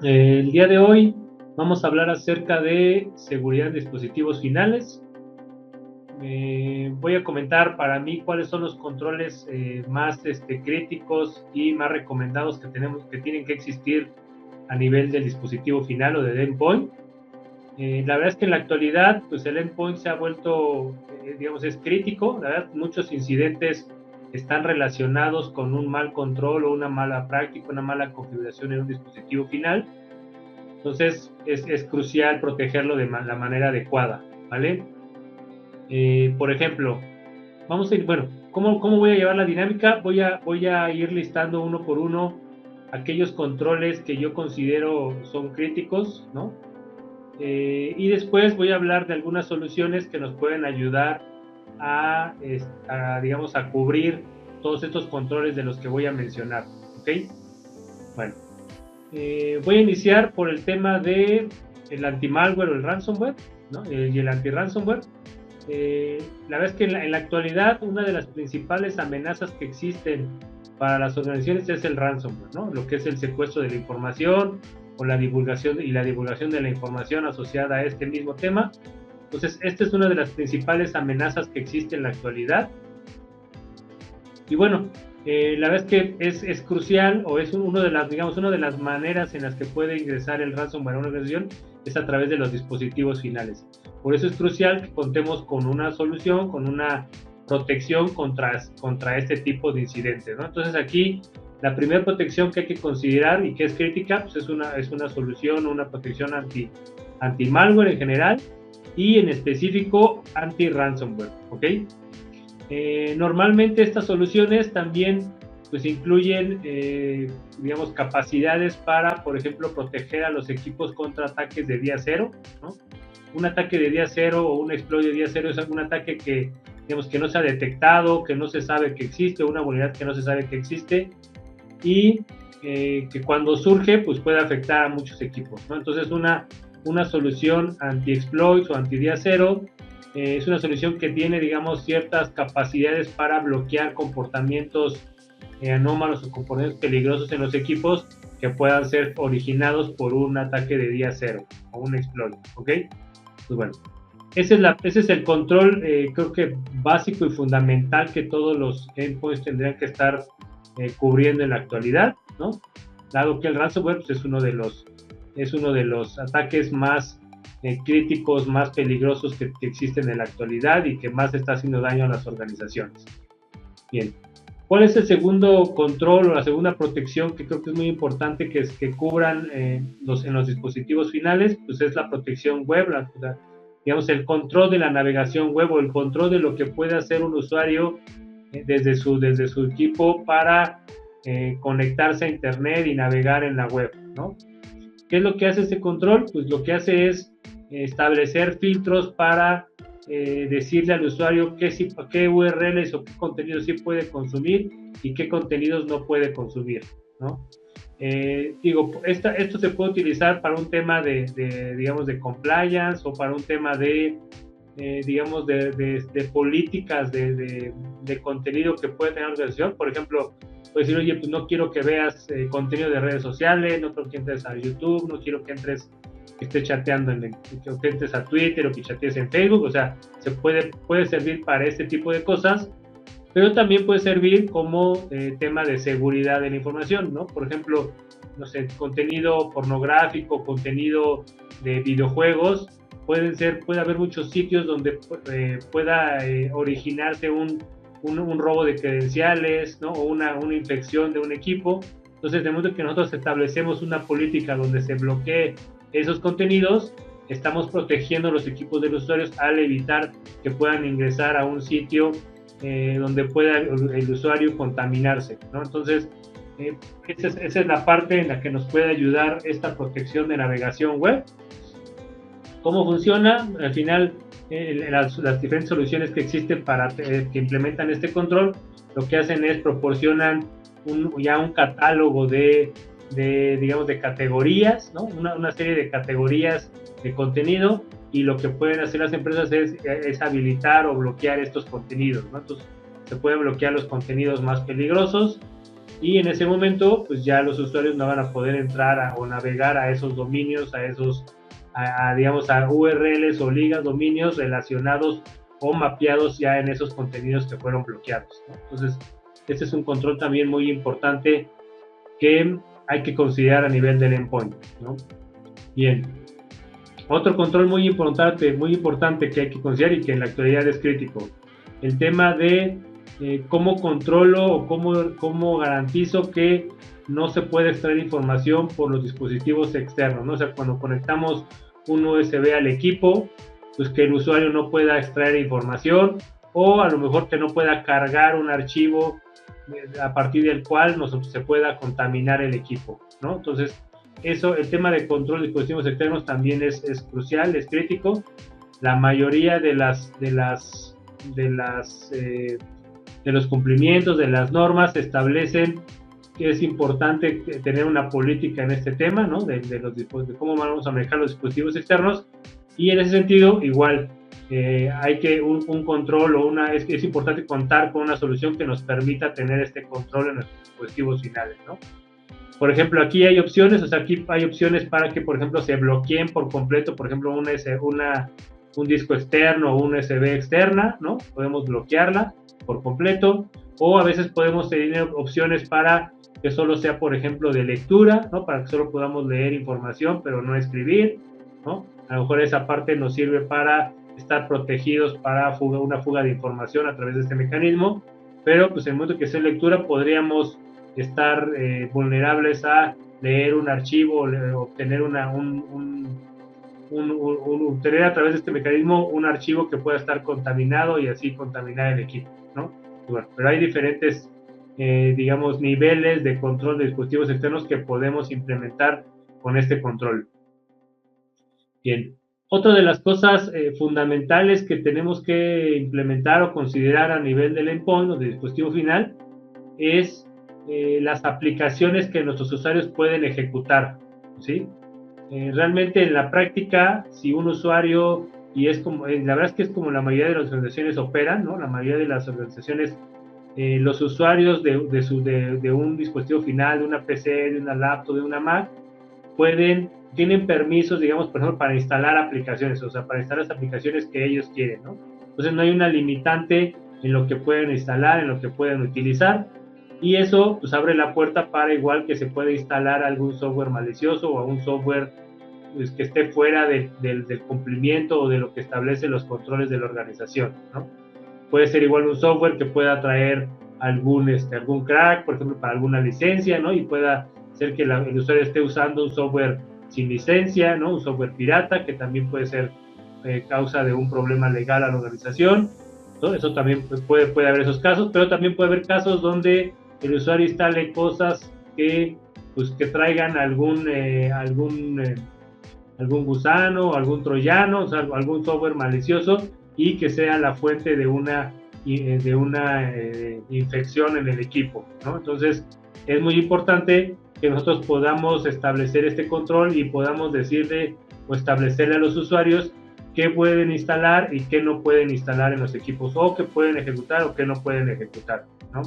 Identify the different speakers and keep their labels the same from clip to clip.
Speaker 1: El día de hoy vamos a hablar acerca de seguridad en dispositivos finales. Voy a comentar para mí cuáles son los controles más críticos y más recomendados que tienen que existir a nivel del dispositivo final o del endpoint. La verdad es que en la actualidad, pues el endpoint se ha vuelto, digamos, es crítico. La verdad, muchos incidentes están relacionados con un mal control o una mala práctica, una mala configuración en un dispositivo final. Entonces es crucial protegerlo de la manera adecuada, ¿vale? Por ejemplo, vamos a ir, bueno, ¿cómo voy a llevar la dinámica? Voy a ir listando uno por uno aquellos controles que yo considero son críticos, ¿no? Y después voy a hablar de algunas soluciones que nos pueden ayudar digamos, a cubrir todos estos controles de los que voy a mencionar, ¿ok? Bueno, voy a iniciar por el tema de el anti-malware o el ransomware, ¿no? Y el anti-ransomware. La verdad es que en la actualidad una de las principales amenazas que existen para las organizaciones es el ransomware, ¿no? Lo que es el secuestro de la información o la divulgación de la información asociada a este mismo tema. Entonces, esta es una de las principales amenazas que existe en la actualidad. Y bueno, la verdad es que es crucial o es una de las maneras en las que puede ingresar el ransomware a una organización es a través de los dispositivos finales. Por eso es crucial que contemos con una solución, con una protección contra este tipo de incidentes, ¿no? Entonces aquí la primera protección que hay que considerar y que es crítica pues es una solución, una protección anti-malware en general y en específico anti-ransomware, ¿ok? Normalmente estas soluciones también pues incluyen, digamos, capacidades para, por ejemplo, proteger a los equipos contra ataques de día cero, ¿no? Un ataque de día cero o un exploit de día cero es algún ataque que, digamos, que no se ha detectado, que no se sabe que existe, una vulnerabilidad que no se sabe que existe y que cuando surge pues puede afectar a muchos equipos, ¿no? Entonces una solución anti-exploits o anti-día cero es una solución que tiene, digamos, ciertas capacidades para bloquear comportamientos anómalos o comportamientos peligrosos en los equipos que puedan ser originados por un ataque de día cero o un exploit, ¿ok? Pues bueno, ese es el control, creo que básico y fundamental que todos los endpoints tendrían que estar cubriendo en la actualidad, ¿no? Dado que el ransomware pues, es uno de los ataques más críticos, más peligrosos que existen en la actualidad y que más está haciendo daño a las organizaciones. Bien, ¿cuál es el segundo control o la segunda protección que creo que es muy importante que cubran en los dispositivos finales? Pues es la protección web, digamos, el control de la navegación web o el control de lo que puede hacer un usuario desde su equipo para conectarse a internet y navegar en la web, ¿no? ¿Qué es lo que hace este control? Pues lo que hace es establecer filtros para decirle al usuario qué URLs o qué contenidos sí puede consumir y qué contenidos no puede consumir, ¿no? Esto se puede utilizar para un tema digamos, de compliance o para un tema digamos, de políticas de contenido que puede tener la organización. Por ejemplo, puedes decir, oye, pues no quiero que veas contenido de redes sociales, no quiero que entres a YouTube, no quiero que estés chateando, que entres a Twitter o que chatees en Facebook. O sea, puede servir para este tipo de cosas, pero también puede servir como tema de seguridad de la información, ¿no? Por ejemplo, no sé, contenido pornográfico, contenido de videojuegos, puede haber muchos sitios donde pueda originarse un robo de credenciales, ¿no? O una infección de un equipo. Entonces, de modo que nosotros establecemos una política donde se bloquee esos contenidos, estamos protegiendo los equipos de los usuarios al evitar que puedan ingresar a un sitio donde pueda el usuario contaminarse, ¿no? Entonces, esa es la parte en la que nos puede ayudar esta protección de navegación web. ¿Cómo funciona? Al final, las diferentes soluciones que existen que implementan este control, lo que hacen es proporcionan ya un catálogo digamos, de categorías, ¿no? Una serie de categorías de contenido, y lo que pueden hacer las empresas es habilitar o bloquear estos contenidos, ¿no? Entonces, se pueden bloquear los contenidos más peligrosos, y en ese momento pues ya los usuarios no van a poder entrar o navegar a esos dominios, digamos a URLs o ligas, dominios relacionados o mapeados ya en esos contenidos que fueron bloqueados, ¿no? Entonces, este es un control también muy importante que hay que considerar a nivel del endpoint, ¿no? Bien. Otro control muy importante que hay que considerar y que en la actualidad es crítico, el tema de cómo controlo o cómo garantizo que no se puede extraer información por los dispositivos externos, ¿no? O sea, cuando conectamos un USB al equipo, pues que el usuario no pueda extraer información, o a lo mejor que no pueda cargar un archivo a partir del cual se pueda contaminar el equipo, ¿no? Entonces, el tema de control de dispositivos externos también es crucial, es crítico. La mayoría de los cumplimientos, de las normas, establecen que es importante tener una política en este tema, ¿no? De cómo vamos a manejar los dispositivos externos, y en ese sentido, igual, hay que un control es importante contar con una solución que nos permita tener este control en nuestros dispositivos finales, ¿no? Por ejemplo, aquí hay opciones, para que, por ejemplo, se bloqueen por completo, por ejemplo, un disco externo o un USB externa, ¿no? Podemos bloquearla por completo, o a veces podemos tener opciones para que solo sea, por ejemplo, de lectura, ¿no? Para que solo podamos leer información, pero no escribir, ¿no? A lo mejor esa parte nos sirve para estar protegidos para una fuga de información a través de este mecanismo, pero pues en el momento que sea lectura podríamos estar vulnerables a leer un archivo, obtener obtener a través de este mecanismo un archivo que pueda estar contaminado y así contaminar el equipo, ¿no? Bueno, pero hay diferentes, digamos, niveles de control de dispositivos externos que podemos implementar con este control. Bien, otra de las cosas fundamentales que tenemos que implementar o considerar a nivel del endpoint o del dispositivo final es las aplicaciones que nuestros usuarios pueden ejecutar, ¿sí? Realmente en la práctica, si un usuario, y es como, la verdad es que es como la mayoría de las organizaciones operan, ¿no? La mayoría de las organizaciones, los usuarios de un dispositivo final, de una PC, de una laptop, de una Mac, tienen permisos, digamos, por ejemplo, para instalar aplicaciones, o sea, para instalar las aplicaciones que ellos quieren, ¿no? Entonces no hay una limitante en lo que pueden instalar, en lo que pueden utilizar, y eso pues abre la puerta para igual que se puede instalar algún software malicioso o algún software pues, que esté fuera del cumplimiento o de lo que establece los controles de la organización, ¿no? Puede ser igual un software que pueda traer algún crack, por ejemplo, para alguna licencia, ¿no? Y pueda ser que el usuario esté usando un software sin licencia, ¿no? Un software pirata, que también puede ser causa de un problema legal a la organización, ¿no? Eso también pues, puede haber esos casos, pero también puede haber casos donde el usuario instale cosas que traigan algún gusano, algún troyano, o sea, algún software malicioso, y que sea la fuente de una infección en el equipo, ¿no? Entonces, es muy importante que nosotros podamos establecer este control y podamos decirle o establecerle a los usuarios qué pueden instalar y qué no pueden instalar en los equipos, o qué pueden ejecutar o qué no pueden ejecutar, ¿no?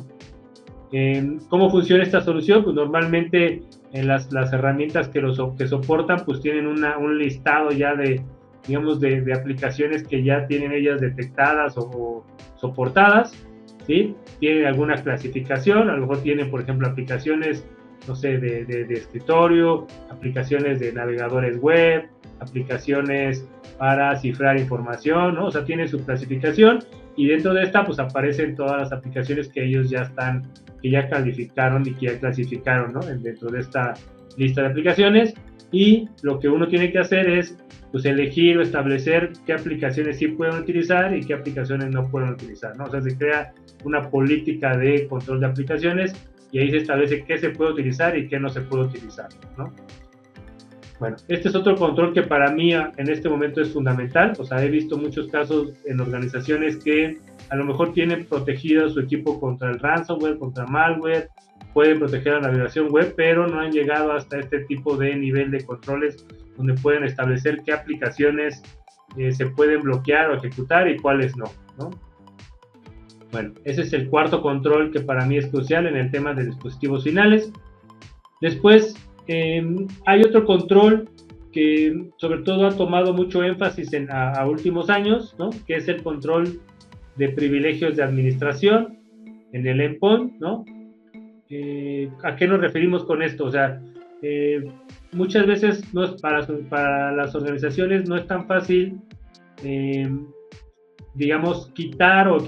Speaker 1: ¿Cómo funciona esta solución? Pues normalmente en las herramientas que soportan, pues tienen un listado ya de aplicaciones que ya tienen ellas detectadas o soportadas, ¿sí? Tienen alguna clasificación, a lo mejor tienen, por ejemplo, aplicaciones, no sé, de escritorio, aplicaciones de navegadores web, aplicaciones para cifrar información, ¿no? O sea, tiene su clasificación, y dentro de esta, pues aparecen todas las aplicaciones que ellos que ya calificaron y que ya clasificaron, ¿no? Dentro de esta lista de aplicaciones, y lo que uno tiene que hacer es pues elegir o establecer qué aplicaciones sí pueden utilizar y qué aplicaciones no pueden utilizar, ¿no? O sea, se crea una política de control de aplicaciones y ahí se establece qué se puede utilizar y qué no se puede utilizar, ¿no? Bueno, este es otro control que para mí en este momento es fundamental. O sea, he visto muchos casos en organizaciones que a lo mejor tienen protegido su equipo contra el ransomware, contra malware, pueden proteger la navegación web, pero no han llegado hasta este tipo de nivel de controles donde pueden establecer qué aplicaciones se pueden bloquear o ejecutar y cuáles no, ¿no? Bueno, ese es el cuarto control que para mí es crucial en el tema de dispositivos finales. Después, hay otro control que sobre todo ha tomado mucho énfasis a últimos años, ¿no? Que es el control de privilegios de administración en el endpoint, ¿no? ¿A qué nos referimos con esto? O sea, muchas veces no es para las organizaciones no es tan fácil, digamos, quitar o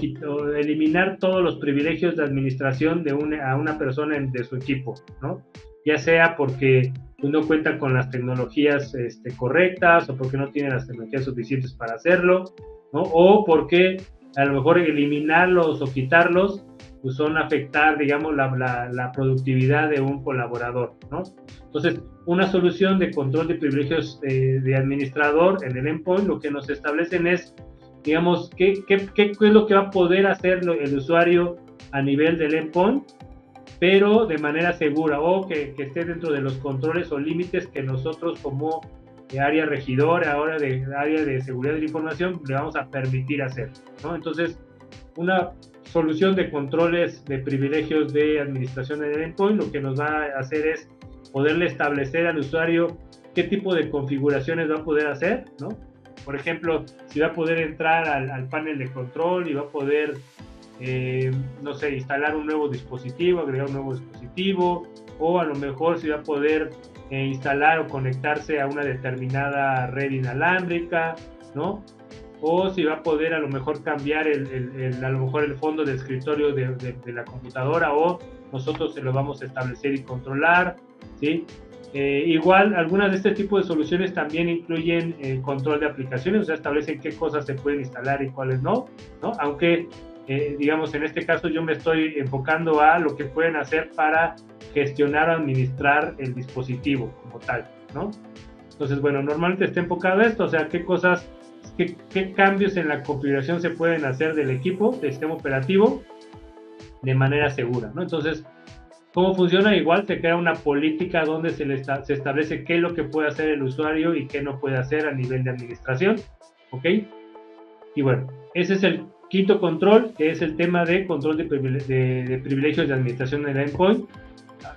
Speaker 1: eliminar todos los privilegios de administración a una persona de su equipo, ¿no? Ya sea porque no cuenta con las tecnologías correctas, o porque no tiene las tecnologías suficientes para hacerlo, ¿no? O porque a lo mejor eliminarlos o quitarlos pues son afectar, digamos, la productividad de un colaborador, ¿no? Entonces, una solución de control de privilegios de administrador en el endpoint lo que nos establecen es, digamos, qué es lo que va a poder hacer el usuario a nivel del endpoint, pero de manera segura, o que esté dentro de los controles o límites que nosotros como área regidora, ahora de área de seguridad de la información, le vamos a permitir hacer, ¿no? Entonces, una solución de controles de privilegios de administración en el endpoint lo que nos va a hacer es poderle establecer al usuario qué tipo de configuraciones va a poder hacer, ¿no? Por ejemplo, si va a poder entrar al panel de control y va a poder, no sé, instalar un nuevo dispositivo, agregar un nuevo dispositivo, o a lo mejor si va a poder instalar o conectarse a una determinada red inalámbrica, ¿no? O si va a poder a lo mejor cambiar a lo mejor el fondo de escritorio de la computadora, o nosotros se lo vamos a establecer y controlar, ¿sí? Igual, algunas de este tipo de soluciones también incluyen control de aplicaciones, o sea, establecen qué cosas se pueden instalar y cuáles no, ¿no? Aunque, digamos, en este caso yo me estoy enfocando a lo que pueden hacer para gestionar o administrar el dispositivo como tal, ¿no? Entonces, bueno, normalmente está enfocado a esto, o sea, qué cosas, qué cambios en la configuración se pueden hacer del equipo, del sistema operativo, de manera segura, ¿no? Entonces, ¿cómo funciona? Igual se crea una política donde se establece qué es lo que puede hacer el usuario y qué no puede hacer a nivel de administración, ¿ok? Y bueno, ese es el quinto control, que es el tema de control de privilegios de administración en el endpoint.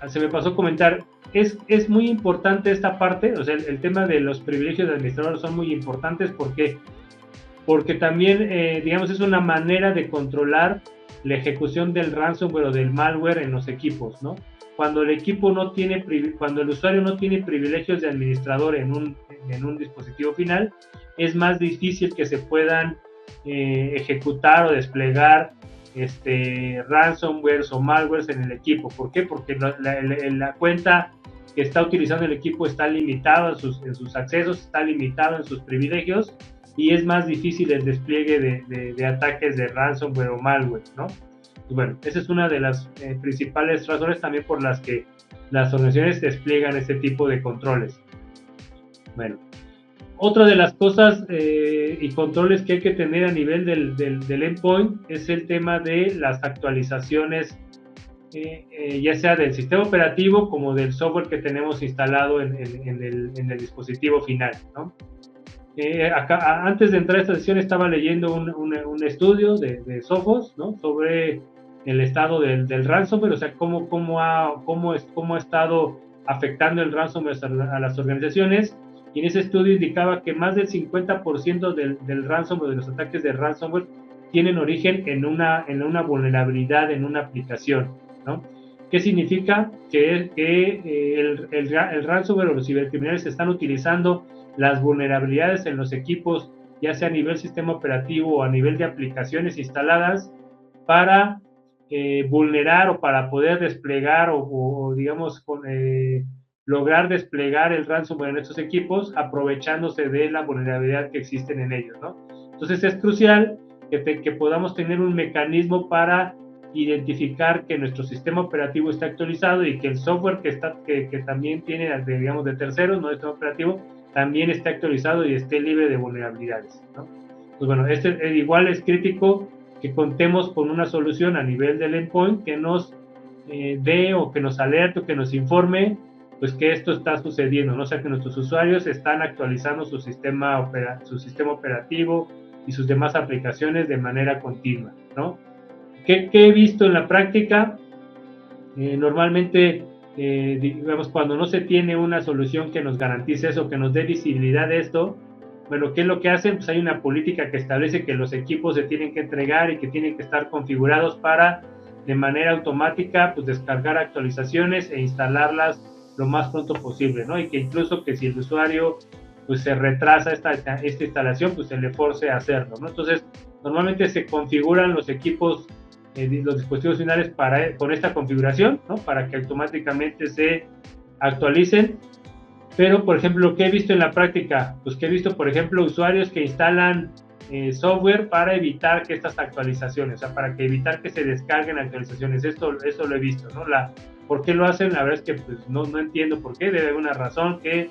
Speaker 1: Se me pasó a comentar, es muy importante esta parte, o sea, el tema de los privilegios de administrador son muy importantes porque también, digamos, es una manera de controlar la ejecución del ransomware o del malware en los equipos, ¿no? Cuando el equipo no tiene, cuando el usuario no tiene privilegios de administrador en un dispositivo final, es más difícil que se puedan ejecutar o desplegar ransomwares o malwares en el equipo. ¿Por qué? Porque la cuenta que está utilizando el equipo está limitada en sus accesos, está limitado en sus privilegios, y es más difícil el despliegue de ataques de ransomware o malware, ¿no? Y bueno, esa es una de las principales razones también por las que las organizaciones despliegan este tipo de controles. Bueno, otra de las cosas y controles que hay que tener a nivel del endpoint es el tema de las actualizaciones, ya sea del sistema operativo como del software que tenemos instalado en el dispositivo final, ¿no? Antes de entrar a esta sesión estaba leyendo un estudio de Sophos, ¿no? Sobre el estado del ransomware, o sea, cómo ha estado afectando el ransomware a las organizaciones, y en ese estudio indicaba que más del 50% del ransomware, de los ataques de ransomware, tienen origen en una vulnerabilidad en una aplicación, ¿no? ¿Qué significa? Que el ransomware o los cibercriminales están utilizando las vulnerabilidades en los equipos, ya sea a nivel sistema operativo o a nivel de aplicaciones instaladas, para vulnerar o para poder desplegar o digamos, lograr desplegar el ransomware en estos equipos, aprovechándose de la vulnerabilidad que existen en ellos, ¿no? Entonces es crucial que podamos tener un mecanismo para identificar que nuestro sistema operativo está actualizado y que el software que también tiene, digamos, de terceros, no de sistema operativo, también esté actualizado y esté libre de vulnerabilidades, ¿no? Pues bueno, igual es crítico que contemos con una solución a nivel del endpoint que nos dé o que nos alerte o que nos informe pues que esto está sucediendo, ¿no? O sea, que nuestros usuarios están actualizando su sistema operativo y sus demás aplicaciones de manera continua, ¿no? ¿Qué he visto en la práctica? Normalmente, digamos, cuando no se tiene una solución que nos garantice eso, que nos dé visibilidad de esto, bueno, ¿qué es lo que hacen? Pues hay una política que establece que los equipos se tienen que entregar y que tienen que estar configurados para, de manera automática, pues descargar actualizaciones e instalarlas lo más pronto posible, ¿no? Y que incluso que si el usuario pues se retrasa esta instalación, pues se le force a hacerlo, ¿no? Entonces, normalmente se configuran los equipos, los dispositivos finales con esta configuración, ¿no? Para que automáticamente se actualicen. Pero, por ejemplo, lo que he visto en la práctica, pues que he visto, por ejemplo, usuarios que instalan software para evitar que estas actualizaciones, o sea, para que evitar que se descarguen actualizaciones. Eso lo he visto, ¿no? ¿Por qué lo hacen? La verdad es que pues, no entiendo por qué, debe haber una razón que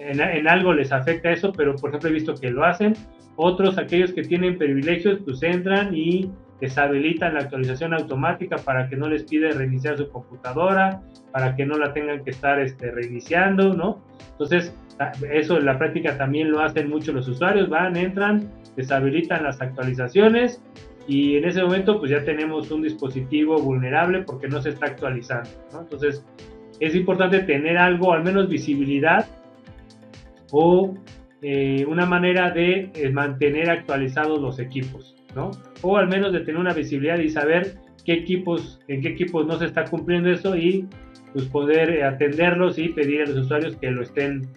Speaker 1: en algo les afecta eso, pero por ejemplo he visto que lo hacen. Otros, aquellos que tienen privilegios, pues entran y deshabilitan la actualización automática para que no les pida reiniciar su computadora, para que no la tengan que estar reiniciando, ¿no? Entonces, eso en la práctica también lo hacen mucho los usuarios, entran, deshabilitan las actualizaciones y en ese momento pues ya tenemos un dispositivo vulnerable porque no se está actualizando, ¿no? Entonces, es importante tener algo, al menos visibilidad o una manera de mantener actualizados los equipos, ¿no? O al menos de tener una visibilidad y saber en qué equipos no se está cumpliendo eso y pues poder atenderlos y pedir a los usuarios que lo estén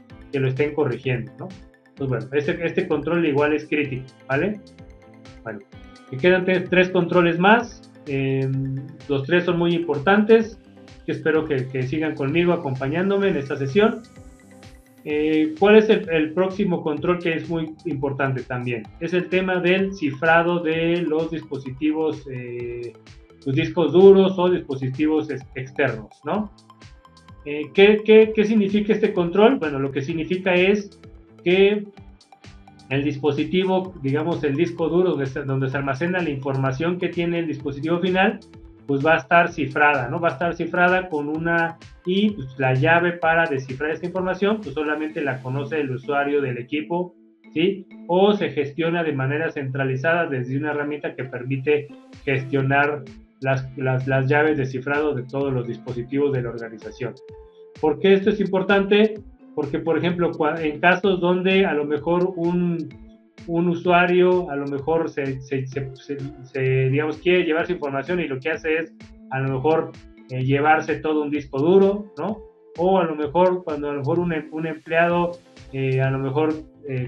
Speaker 1: corrigiendo, ¿no? Pues bueno, este control igual es crítico, ¿vale? Bueno, me quedan tres controles más, los tres son muy importantes, espero que sigan conmigo acompañándome en esta sesión. ¿Cuál es el próximo control que es muy importante también? Es el tema del cifrado de los dispositivos, los discos duros o dispositivos externos, ¿no? ¿Qué significa este control? Bueno, lo que significa es que el dispositivo, digamos el disco duro donde se almacena la información que tiene el dispositivo final, pues va a estar cifrada, ¿no? Va a estar cifrada y pues, la llave para descifrar esta información, pues solamente la conoce el usuario del equipo, ¿sí? O se gestiona de manera centralizada desde una herramienta que permite gestionar las llaves de cifrado de todos los dispositivos de la organización. ¿Por qué esto es importante? Porque, por ejemplo, en casos donde a lo mejor un usuario a lo mejor digamos, quiere llevar su información y lo que hace es a lo mejor llevarse todo un disco duro, ¿no? O a lo mejor cuando a lo mejor un empleado a lo mejor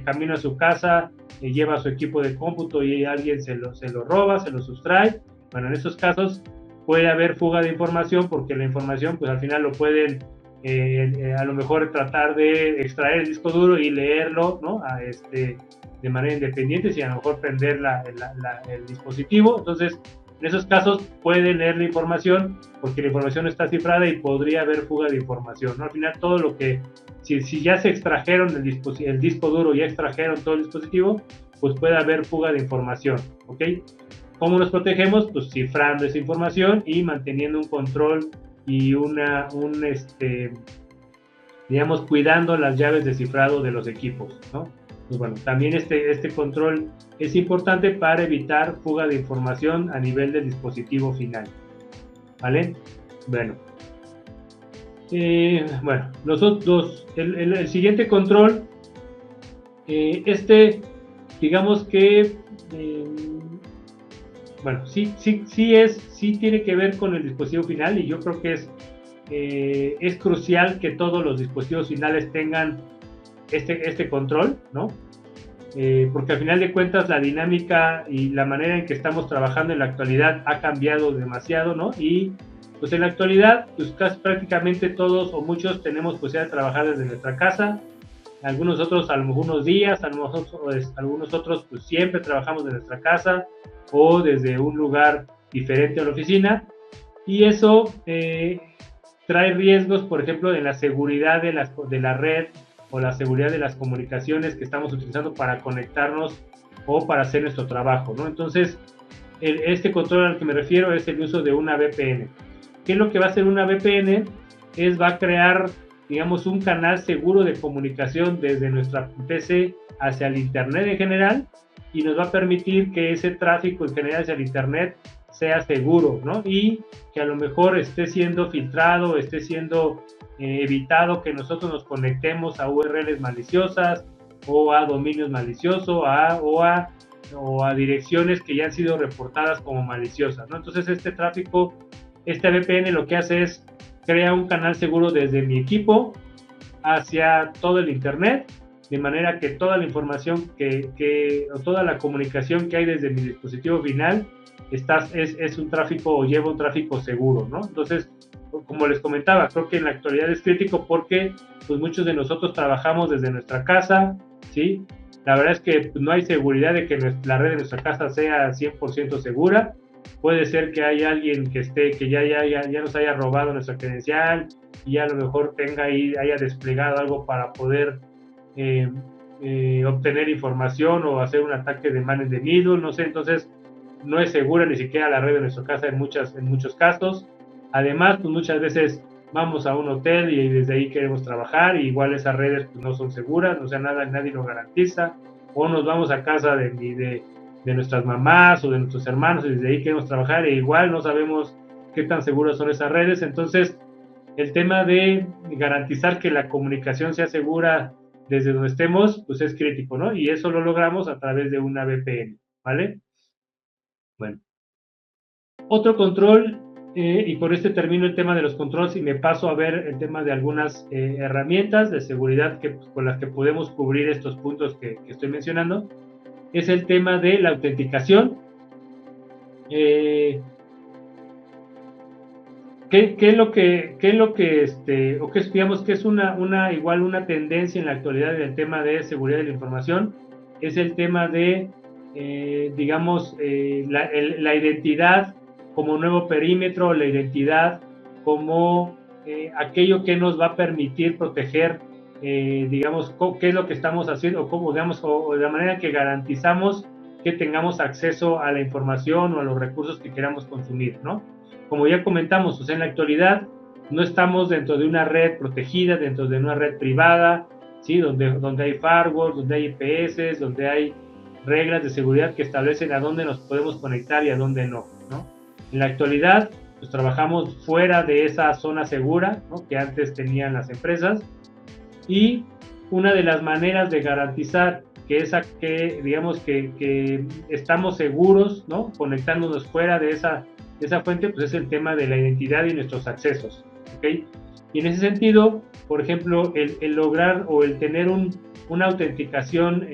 Speaker 1: camina a su casa, lleva su equipo de cómputo y alguien se lo roba, se lo sustrae. Bueno, en esos casos puede haber fuga de información porque la información pues al final lo pueden a lo mejor tratar de extraer el disco duro y leerlo, ¿no? De manera independiente y a lo mejor prender el dispositivo. Entonces, en esos casos pueden leer la información porque la información está cifrada y podría haber fuga de información, ¿no? Al final todo lo que, si ya se extrajeron el disco duro, ya extrajeron todo el dispositivo, pues puede haber fuga de información, ¿ok? ¿Cómo nos protegemos? Pues cifrando esa información y manteniendo un control y digamos, cuidando las llaves de cifrado de los equipos, ¿no? Pues bueno, también este control es importante para evitar fuga de información a nivel del dispositivo final, ¿vale? Bueno, el siguiente control, digamos que, bueno, sí tiene que ver con el dispositivo final y yo creo que es crucial que todos los dispositivos finales tengan este control, ¿no? Porque al final de cuentas la dinámica y la manera en que estamos trabajando en la actualidad ha cambiado demasiado, ¿no? Y pues en la actualidad, pues casi prácticamente todos o muchos tenemos posibilidad de trabajar desde nuestra casa. Algunos otros algunos días, algunos otros pues siempre trabajamos desde nuestra casa o desde un lugar diferente a la oficina. Y eso trae riesgos, por ejemplo, en la seguridad de la red o la seguridad de las comunicaciones que estamos utilizando para conectarnos o para hacer nuestro trabajo, ¿no? Entonces, este control al que me refiero es el uso de una VPN. ¿Qué es lo que va a hacer una VPN? Va a crear, digamos, un canal seguro de comunicación desde nuestra PC hacia el Internet en general y nos va a permitir que ese tráfico en general hacia el Internet sea seguro, ¿no? Y que a lo mejor esté siendo filtrado, esté siendo evitado que nosotros nos conectemos a URLs maliciosas o a dominios maliciosos o a direcciones que ya han sido reportadas como maliciosas, ¿no? Entonces este tráfico, este VPN lo que hace es crear un canal seguro desde mi equipo hacia todo el internet, de manera que toda la información o toda la comunicación que hay desde mi dispositivo final es un tráfico o lleva un tráfico seguro, ¿no? Entonces, como les comentaba, creo que en la actualidad es crítico porque pues muchos de nosotros trabajamos desde nuestra casa, ¿sí? La verdad es que no hay seguridad de que la red de nuestra casa sea 100% segura. Puede ser que haya alguien que ya nos haya robado nuestra credencial y a lo mejor haya desplegado algo para poder obtener información o hacer un ataque de man in the middle, no sé. Entonces no es segura ni siquiera la red de nuestra casa en muchos casos. Además, pues muchas veces vamos a un hotel y desde ahí queremos trabajar, y igual esas redes pues, no son seguras, o sea, nadie lo garantiza. O nos vamos a casa de nuestras mamás o de nuestros hermanos y desde ahí queremos trabajar, e igual no sabemos qué tan seguras son esas redes. Entonces, el tema de garantizar que la comunicación sea segura desde donde estemos, pues es crítico, ¿no? Y eso lo logramos a través de una VPN, ¿vale? Bueno. Otro control, y por este termino el tema de los controles y me paso a ver el tema de algunas herramientas de seguridad con las que podemos cubrir estos puntos que estoy mencionando, es el tema de la autenticación. ¿Qué es lo que digamos que es igual una tendencia en la actualidad del tema de seguridad de la información? Es el tema de, digamos, la identidad como nuevo perímetro, la identidad como aquello que nos va a permitir proteger, digamos, qué es lo que estamos haciendo, o de la manera que garantizamos que tengamos acceso a la información o a los recursos que queramos consumir, ¿no? Como ya comentamos, o sea, en la actualidad no estamos dentro de una red protegida, dentro de una red privada, ¿sí? Donde hay firewalls, donde hay IPS, donde hay reglas de seguridad que establecen a dónde nos podemos conectar y a dónde no, ¿no? En la actualidad, pues trabajamos fuera de esa zona segura, ¿no? Que antes tenían las empresas, y una de las maneras de garantizar que estamos seguros, ¿no? Conectándonos fuera de esa fuente, pues es el tema de la identidad y nuestros accesos, ¿ok? Y en ese sentido, por ejemplo, el lograr o el tener una autenticación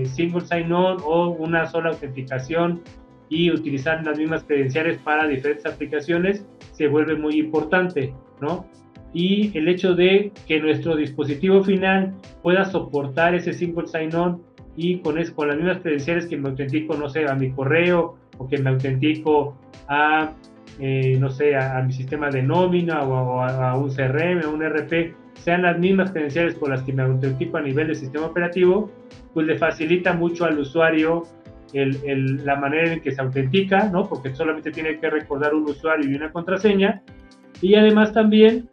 Speaker 1: single sign-on o una sola autenticación y utilizar las mismas credenciales para diferentes aplicaciones se vuelve muy importante, ¿no? Y el hecho de que nuestro dispositivo final pueda soportar ese single sign-on y con las mismas credenciales que me autentico, no sé, a mi correo, o que me autentico a, no sé, a mi sistema de nómina o a un CRM, a un ERP, sean las mismas credenciales con las que me autentico a nivel de sistema operativo, pues le facilita mucho al usuario la manera en que se autentica, ¿no? Porque solamente tiene que recordar un usuario y una contraseña, y además también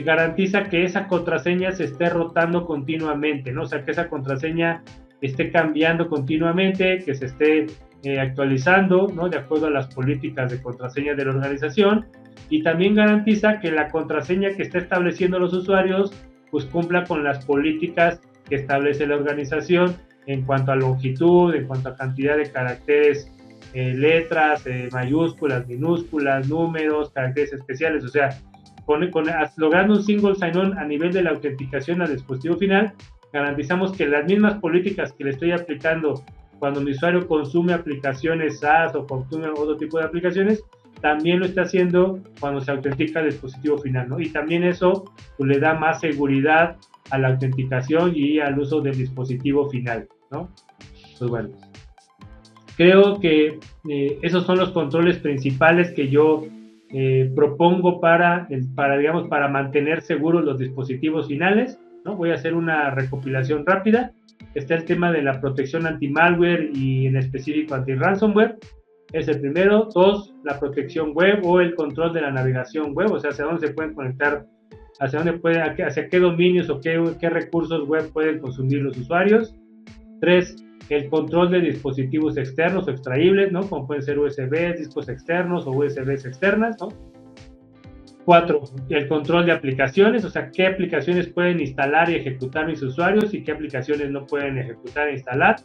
Speaker 1: garantiza que esa contraseña se esté rotando continuamente, ¿no? O sea, que esa contraseña esté cambiando continuamente, que se esté actualizando, ¿no? De acuerdo a las políticas de contraseña de la organización, y también garantiza que la contraseña que está estableciendo los usuarios pues cumpla con las políticas que establece la organización en cuanto a longitud, en cuanto a cantidad de caracteres, letras, mayúsculas, minúsculas, números, caracteres especiales. O sea, logrando un single sign-on a nivel de la autenticación al dispositivo final, garantizamos que las mismas políticas que le estoy aplicando cuando mi usuario consume aplicaciones SaaS o consume otro tipo de aplicaciones, también lo está haciendo cuando se autentica el dispositivo final, ¿no? Y también eso pues, le da más seguridad a la autenticación y al uso del dispositivo final, ¿no? Pues bueno, creo que esos son los controles principales que yo propongo para mantener seguros los dispositivos finales, ¿no? Voy a hacer una recopilación rápida. Está el tema de la protección anti-malware y en específico anti-ransomware. Es el primero. 2, la protección web o el control de la navegación web, o sea, hacia dónde se pueden conectar, hacia qué dominios o qué recursos web pueden consumir los usuarios. 3, el control de dispositivos externos o extraíbles, ¿no? Como pueden ser USB, discos externos o USBs externas, ¿no? 4, el control de aplicaciones, o sea, qué aplicaciones pueden instalar y ejecutar mis usuarios y qué aplicaciones no pueden ejecutar e instalar.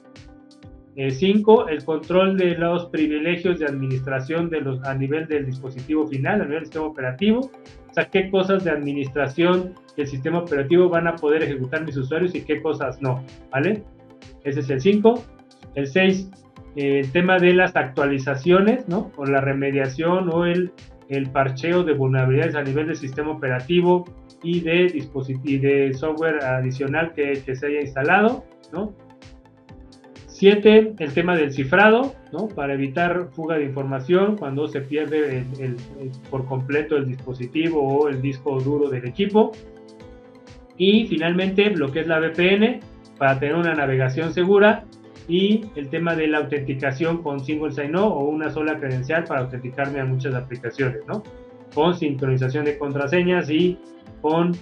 Speaker 1: 5, el control de los privilegios de administración a nivel del dispositivo final, a nivel del sistema operativo. O sea, qué cosas de administración del sistema operativo van a poder ejecutar mis usuarios y qué cosas no, ¿vale? Ese es el 5. El 6, el tema de las actualizaciones, ¿no? O la remediación o el parcheo de vulnerabilidades a nivel del sistema operativo y de software adicional que se haya instalado, ¿no? 7, el tema del cifrado, ¿no? Para evitar fuga de información cuando se pierde por completo el dispositivo o el disco duro del equipo. Y finalmente, lo que es la VPN, para tener una navegación segura, y el tema de la autenticación con single sign-on o una sola credencial para autenticarme a muchas aplicaciones, ¿no? Con sincronización de contraseñas y con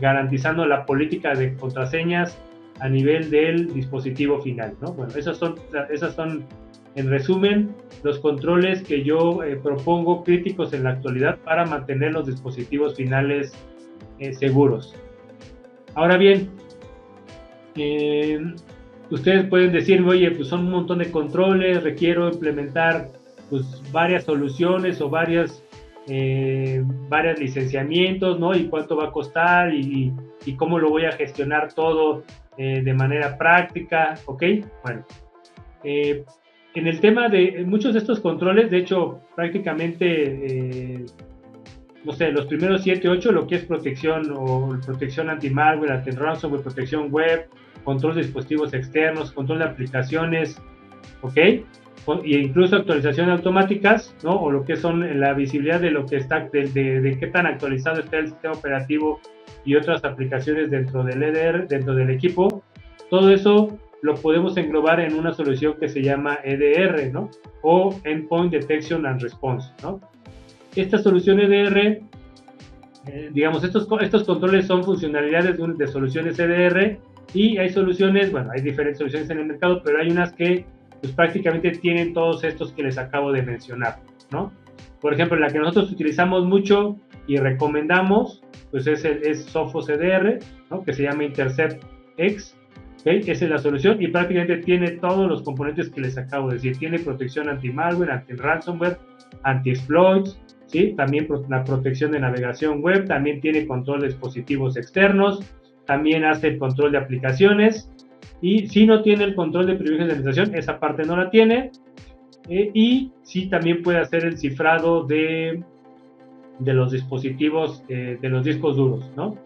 Speaker 1: garantizando la política de contraseñas a nivel del dispositivo final, ¿no? Bueno, esas son en resumen los controles que yo propongo críticos en la actualidad para mantener los dispositivos finales seguros. Ahora bien, ustedes pueden decirme, oye, pues son un montón de controles, requiero implementar pues varias soluciones o varios licenciamientos, ¿no? Y cuánto va a costar y cómo lo voy a gestionar todo de manera práctica, ¿ok? Bueno, en el tema de muchos de estos controles, de hecho, prácticamente, no sé, los primeros 7, 8, lo que es protección o protección anti-malware, anti-ransomware, protección web, control de dispositivos externos, control de aplicaciones, ¿ok? E incluso actualizaciones automáticas, ¿no? O lo que son la visibilidad de lo que está, de qué tan actualizado está el sistema operativo y otras aplicaciones dentro del EDR, dentro del equipo. Todo eso lo podemos englobar en una solución que se llama EDR, ¿no? O Endpoint Detection and Response, ¿no? Esta solución EDR, digamos, estos controles son funcionalidades de soluciones EDR y hay soluciones, bueno, hay diferentes soluciones en el mercado, pero hay unas que pues prácticamente tienen todos estos que les acabo de mencionar, ¿no? Por ejemplo, la que nosotros utilizamos mucho y recomendamos, pues es Sophos EDR, ¿no? Que se llama Intercept X, ¿okay? Esa es la solución y prácticamente tiene todos los componentes que les acabo de decir. Tiene protección anti-malware, anti-ransomware, anti-exploits, ¿sí? También la protección de navegación web, también tiene control de dispositivos externos, también hace el control de aplicaciones, y si no tiene el control de privilegios de administración, esa parte no la tiene, y sí también puede hacer el cifrado de los dispositivos, de los discos duros, ¿no?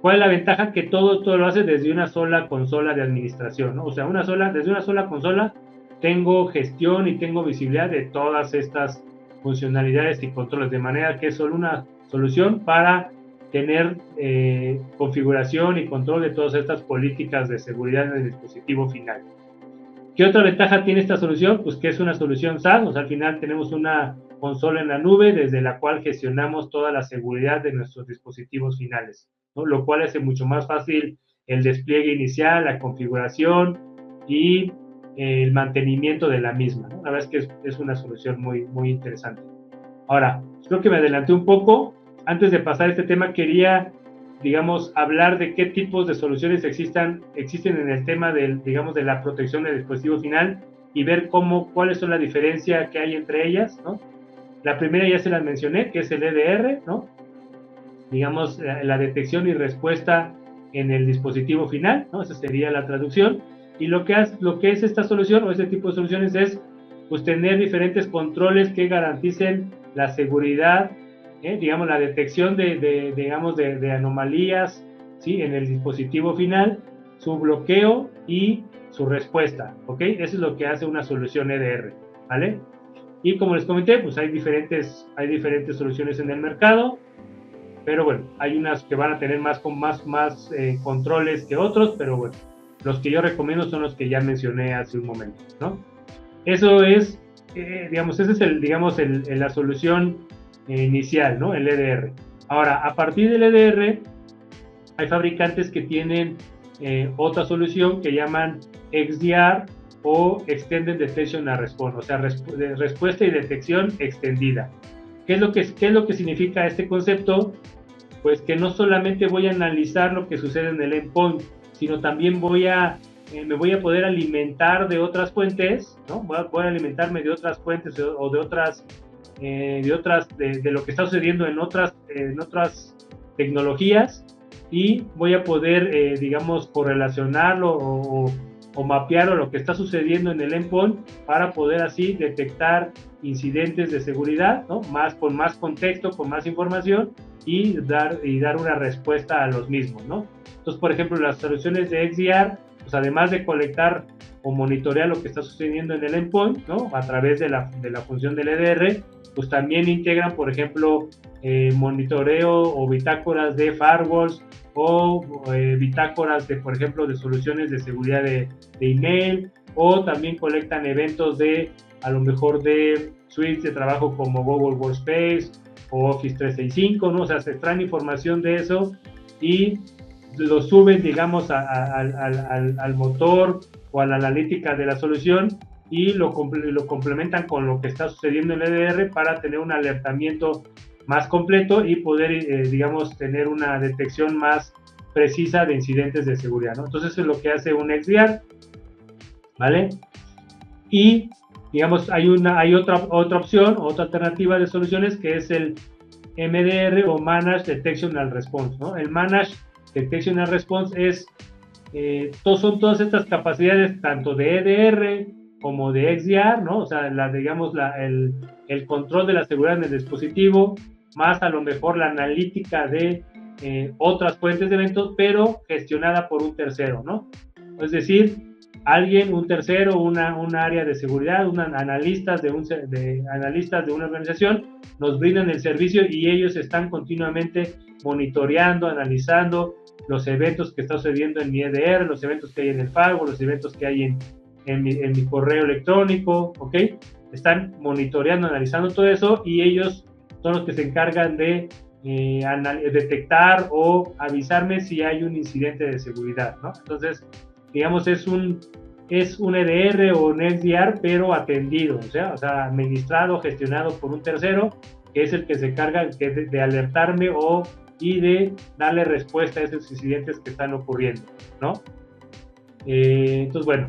Speaker 1: ¿Cuál es la ventaja? Que todo lo hace desde una sola consola de administración, ¿no? O sea, desde una sola consola tengo gestión y tengo visibilidad de todas estas funcionalidades y controles, de manera que es solo una solución para tener configuración y control de todas estas políticas de seguridad en el dispositivo final. ¿Qué otra ventaja tiene esta solución? Pues que es una solución SaaS, o sea, al final tenemos una consola en la nube desde la cual gestionamos toda la seguridad de nuestros dispositivos finales, ¿no? Lo cual hace mucho más fácil el despliegue inicial, la configuración y el mantenimiento de la misma, ¿no? La verdad es que es una solución muy, muy interesante. Ahora, creo que me adelanté un poco. Antes de pasar a este tema, quería, digamos, hablar de qué tipos de soluciones existen en el tema digamos, de la protección del dispositivo final y ver cuáles son la diferencia que hay entre ellas, ¿no? La primera ya se las mencioné, que es el EDR, ¿no? Digamos, la detección y respuesta en el dispositivo final, ¿no? Esa sería la traducción. Y lo que es esta solución o este tipo de soluciones es, pues, tener diferentes controles que garanticen la seguridad, digamos, la detección de anomalías, ¿sí? En el dispositivo final, su bloqueo y su respuesta, ¿ok? Eso es lo que hace una solución EDR, ¿vale? Y como les comenté, pues hay diferentes soluciones en el mercado, pero bueno, hay unas que van a tener más controles que otros, pero bueno, los que yo recomiendo son los que ya mencioné hace un momento, ¿no? Eso es, digamos, esa es la solución inicial, ¿no? El EDR. Ahora, a partir del EDR, hay fabricantes que tienen otra solución que llaman XDR o Extended Detection and Response, o sea, respuesta y detección extendida. ¿Qué es lo que significa este concepto? Pues que no solamente voy a analizar lo que sucede en el endpoint, sino también me voy a poder alimentar de otras fuentes, ¿no? Voy a alimentarme de otras fuentes o de lo que está sucediendo en otras tecnologías, y voy a poder, digamos, correlacionarlo o mapear lo que está sucediendo en el endpoint para poder así detectar incidentes de seguridad, ¿no? Con más contexto, con más información, y dar una respuesta a los mismos, ¿no? Entonces, por ejemplo, las soluciones de XDR, pues además de colectar o monitorear lo que está sucediendo en el endpoint, ¿no? A través de la función del EDR, pues también integran, por ejemplo, monitoreo o bitácoras de firewalls o bitácoras de, por ejemplo, de soluciones de seguridad de email, o también colectan eventos a lo mejor de suites de trabajo como Google Workspace o Office 365, ¿no? O sea, se traen información de eso y lo suben, digamos, al motor o a la analítica de la solución, y lo complementan con lo que está sucediendo en el EDR para tener un alertamiento más completo y poder, digamos, tener una detección más precisa de incidentes de seguridad, ¿no? Entonces, eso es lo que hace un XDR, ¿vale? Y, digamos, hay otra opción, otra alternativa de soluciones, que es el MDR o Managed Detection and Response, ¿no? El Managed Detection and Response son todas estas capacidades, tanto de EDR como de XDR, ¿no? O sea, digamos, el control de la seguridad en el dispositivo, más a lo mejor la analítica de otras fuentes de eventos, pero gestionada por un tercero, ¿no? Es decir, un tercero, una área de seguridad, analistas de una organización nos brindan el servicio, y ellos están continuamente monitoreando, analizando los eventos que están sucediendo en mi EDR, los eventos que hay en el firewall, los eventos que hay en mi correo electrónico, ¿ok? Están monitoreando, analizando todo eso, y ellos son los que se encargan de detectar o avisarme si hay un incidente de seguridad, ¿no? Entonces, digamos, es un EDR o un XDR, pero atendido, o sea, administrado, gestionado por un tercero, que es el que se encarga de alertarme y de darle respuesta a esos incidentes que están ocurriendo, ¿no? Entonces, bueno,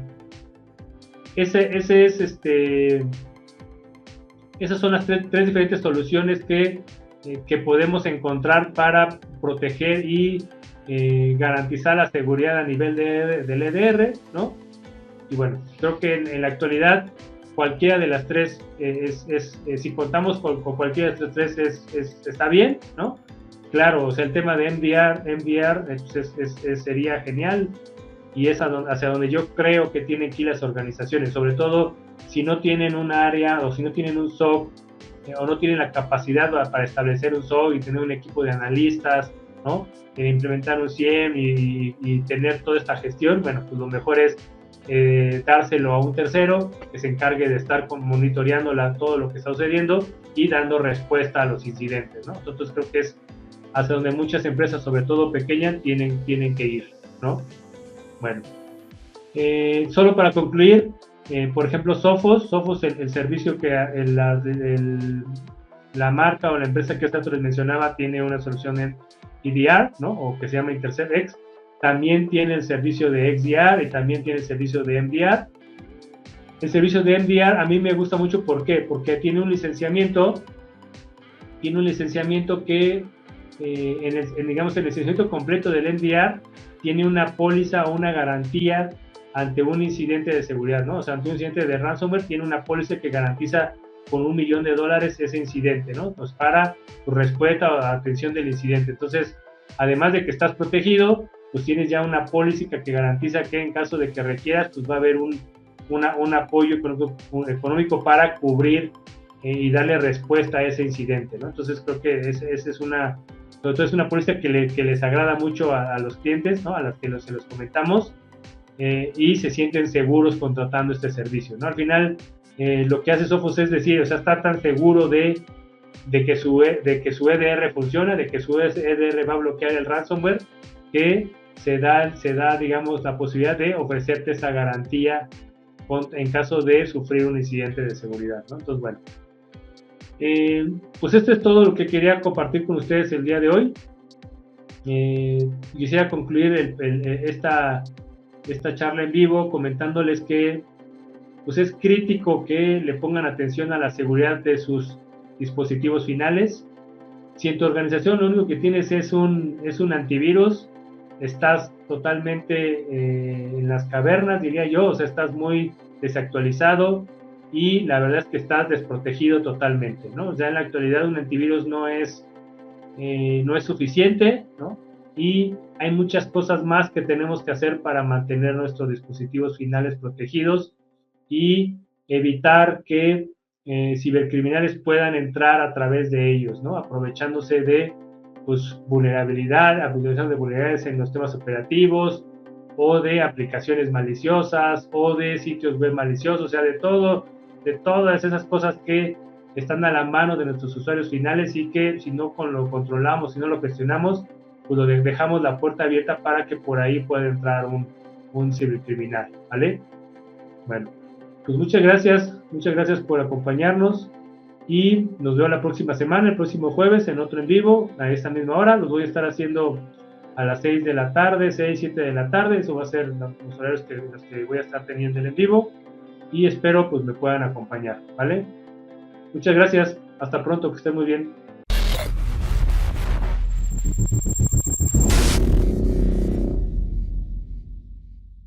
Speaker 1: esas son las tres diferentes soluciones que podemos encontrar para proteger y garantizar la seguridad a nivel del EDR, ¿no? Y bueno, creo que en la actualidad cualquiera de las tres, si contamos con cualquiera de las tres, está bien, ¿no? Claro, o sea, el tema de MDR sería genial, y es hacia donde yo creo que tienen que ir las organizaciones, sobre todo si no tienen un área o si no tienen un SOC, o no tienen la capacidad para establecer un SOC y tener un equipo de analistas, ¿no? Implementar un SIEM y tener toda esta gestión. Bueno, pues lo mejor es dárselo a un tercero que se encargue de estar monitoreando todo lo que está sucediendo y dando respuesta a los incidentes, ¿no? Entonces creo que es hacia donde muchas empresas, sobre todo pequeñas, tienen que ir, ¿no? Bueno, solo para concluir, por ejemplo, Sophos, el servicio que la marca o la empresa que esta les mencionaba tiene una solución en EDR, ¿no? O que se llama InterceptX. También tiene el servicio de XDR y también tiene el servicio de MDR. El servicio de MDR a mí me gusta mucho. ¿Por qué? Porque tiene un licenciamiento que, digamos, el licenciamiento completo del MDR tiene una póliza o una garantía ante un incidente de seguridad, ¿no? O sea, ante un incidente de ransomware, tiene una póliza que garantiza con $1 millón ese incidente, ¿no? Pues para tu respuesta o atención del incidente. Entonces, además de que estás protegido, pues tienes ya una póliza que garantiza que en caso de que requieras, pues va a haber un apoyo económico para cubrir y darle respuesta a ese incidente, ¿no? Entonces creo que esa es una póliza que les agrada mucho a los clientes, ¿no? A las que se los comentamos, y se sienten seguros contratando este servicio, ¿no? Al final, lo que hace Sophos es decir, o sea, está tan seguro de que su EDR funciona, de que su EDR va a bloquear el ransomware, que se da, digamos, la posibilidad de ofrecerte esa garantía en caso de sufrir un incidente de seguridad, ¿no? Entonces, bueno, pues esto es todo lo que quería compartir con ustedes el día de hoy. Quisiera concluir esta charla en vivo comentándoles que pues es crítico que le pongan atención a la seguridad de sus dispositivos finales. Si en tu organización lo único que tienes es un antivirus, estás totalmente en las cavernas, diría yo, o sea, estás muy desactualizado y la verdad es que estás desprotegido totalmente, ¿no? O sea, en la actualidad un antivirus no es suficiente, ¿no? Y hay muchas cosas más que tenemos que hacer para mantener nuestros dispositivos finales protegidos y evitar que cibercriminales puedan entrar a través de ellos, ¿no? Aprovechándose de pues, vulnerabilidades en los temas operativos o de aplicaciones maliciosas o de sitios web maliciosos, o sea, de todas esas cosas que están a la mano de nuestros usuarios finales y que si no lo controlamos, si no lo gestionamos, pues lo dejamos la puerta abierta para que por ahí pueda entrar un cibercriminal, ¿vale? Bueno, pues muchas gracias por acompañarnos y nos veo la próxima semana, el próximo jueves en otro en vivo, a esta misma hora. Los voy a estar haciendo a las 6 de la tarde, 6, 7 de la tarde, eso va a ser los horarios los que voy a estar teniendo el en vivo y espero pues me puedan acompañar, ¿vale? Muchas gracias, hasta pronto, que estén muy bien.